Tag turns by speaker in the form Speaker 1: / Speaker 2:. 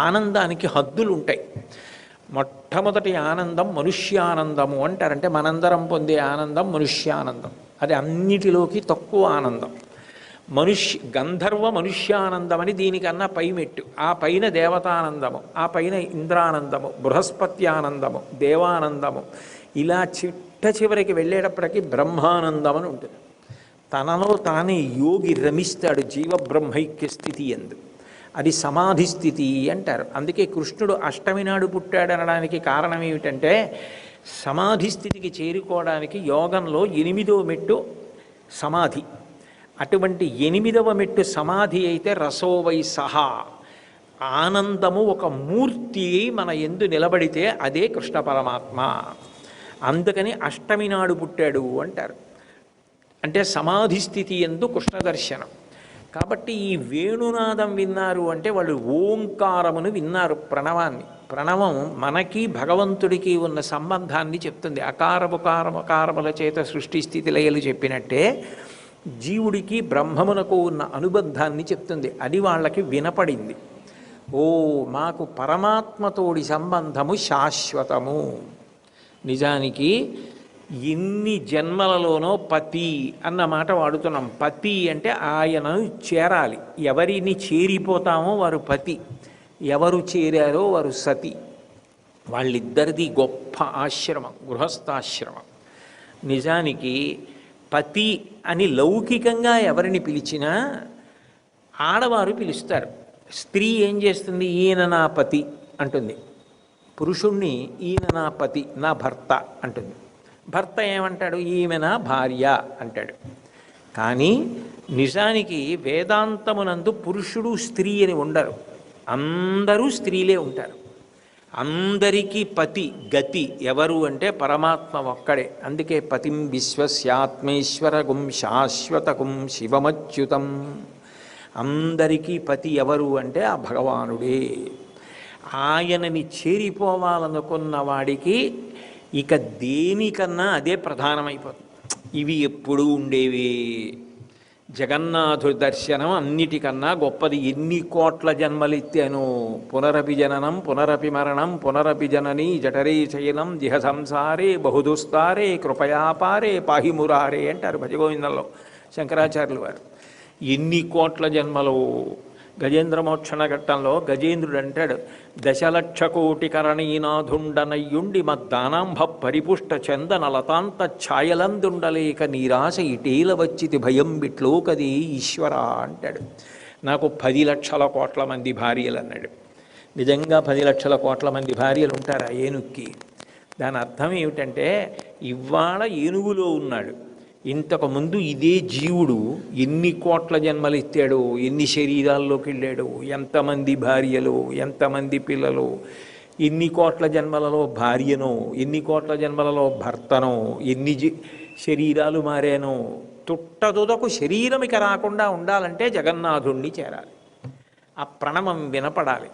Speaker 1: ఆనందానికి హద్దులు ఉంటాయి. మొట్టమొదటి ఆనందం మనుష్యానందము అంటారంటే మనందరం పొందే ఆనందం మనుష్యానందం. అది అన్నిటిలోకి తక్కువ ఆనందం. గంధర్వ మనుష్యానందం అని దీనికన్నా పైమెట్టు. ఆ పైన దేవతానందము, ఆ పైన ఇంద్రానందము, బృహస్పతి ఆనందము, దేవానందము, ఇలా చిట్ట చివరికి వెళ్ళేటప్పటికీ బ్రహ్మానందం అని ఉంటుంది. తనలో తానే యోగి రమిస్తాడు జీవబ్రహ్మైక్య స్థితి ఎందు. అది సమాధి స్థితి అంటారు. అందుకే కృష్ణుడు అష్టమి నాడు పుట్టాడనడానికి కారణం ఏమిటంటే సమాధి స్థితికి చేరుకోవడానికి యోగంలో 8వ మెట్టు సమాధి. అటువంటి 8వ మెట్టు సమాధి అయితే రసోవై సహా ఆనందము ఒక మూర్తి మన ఎందు నిలబడితే అదే కృష్ణ పరమాత్మ. అందుకని అష్టమి నాడు పుట్టాడు అంటారు. అంటే సమాధి స్థితి ఎందు కృష్ణ దర్శనం. కాబట్టి ఈ వేణునాదం విన్నారు అంటే వాళ్ళు ఓంకారమును విన్నారు, ప్రణవాన్ని. ప్రణవం మనకి భగవంతుడికి ఉన్న సంబంధాన్ని చెప్తుంది. అకారముల చేత సృష్టి స్థితి లయలు చెప్పినట్టే జీవుడికి బ్రహ్మమునకు ఉన్న అనుబంధాన్ని చెప్తుంది. అది వాళ్ళకి వినపడింది. ఓ మాకు పరమాత్మతోడి సంబంధము శాశ్వతము. నిజానికి ఎన్ని జన్మలలోనో పతి అన్న మాట వాడుతున్నాం. పతి అంటే ఆయనను చేరాలి. ఎవరిని చేరిపోతామో వారు పతి, ఎవరు చేరారో వారు సతి. వాళ్ళిద్దరిది గొప్ప ఆశ్రమం, గృహస్థాశ్రమం. నిజానికి పతి అని లౌకికంగా ఎవరిని పిలిచినా ఆడవారు పిలుస్తారు. స్త్రీ ఏం చేస్తుంది? ఈయన నా పతి అంటుంది. పురుషుణ్ణి ఈయన నా పతి, నా భర్త అంటుంది. భర్త ఏమంటాడు? ఈమె నా భార్య అంటాడు. కానీ నిజానికి వేదాంతమునందు పురుషుడు స్త్రీ అని ఉండరు. అందరూ స్త్రీలే ఉంటారు. అందరికీ పతి గతి ఎవరు అంటే పరమాత్మ ఒక్కడే. అందుకే పతిం విశ్వస్యాత్మేశ్వరగుం శాశ్వతకుం శివమచ్యుతం. అందరికీ పతి ఎవరు అంటే ఆ భగవానుడే. ఆయనని చేరిపోవాలనుకున్న వాడికి ఇక దేనికన్నా అదే ప్రధానమైపోతుంది. ఇవి ఎప్పుడూ ఉండేవి. జగన్నాథుడి దర్శనం అన్నిటికన్నా గొప్పది. ఎన్ని కోట్ల జన్మలెత్తాను. పునరపి జననం పునరపి మరణం పునరపి జనని జఠరే శయనం జిహ సంసారే బహుదుస్తారే కృపయాపారే పాహిమురారే అంటారు భజగోవిందంలో శంకరాచార్యులు వారు. ఎన్ని కోట్ల జన్మలు. గజేంద్ర మోక్షణ ఘట్టంలో గజేంద్రుడు అంటాడు, 1,00,00,000 కోటి కరణీనాథుండనయ్యుండి మద్దానాంభ పరిపుష్ట చందన లతాంత ఛాయలందుండలేక నీరాశ ఇటేల వచ్చితి భయం బిట్లోకది ఈశ్వర అంటాడు. నాకు 10,00,00,000 కోట్ల మంది భార్యలు అన్నాడు. నిజంగా 10,00,00,000 కోట్ల మంది భార్యలు ఉంటారా ఏనుక్కి? దాని అర్థం ఏమిటంటే ఇవాళ ఏనుగులో ఉన్నాడు. ఇంతకుముందు ఇదే జీవుడు ఎన్ని కోట్ల జన్మలు ఎత్తాడో, ఎన్ని శరీరాల్లోకి వెళ్ళాడో, ఎంతమంది భార్యలు, ఎంతమంది పిల్లలు, ఎన్ని కోట్ల జన్మలలో భార్యనో, ఎన్ని కోట్ల జన్మలలో భర్తనో, ఎన్ని శరీరాలు మారానో. తుట్టదుదకు శరీరం ఇక రాకుండా ఉండాలంటే జగన్నాథుణ్ణి చేరాలి. ఆ ప్రణవం వినపడాలి.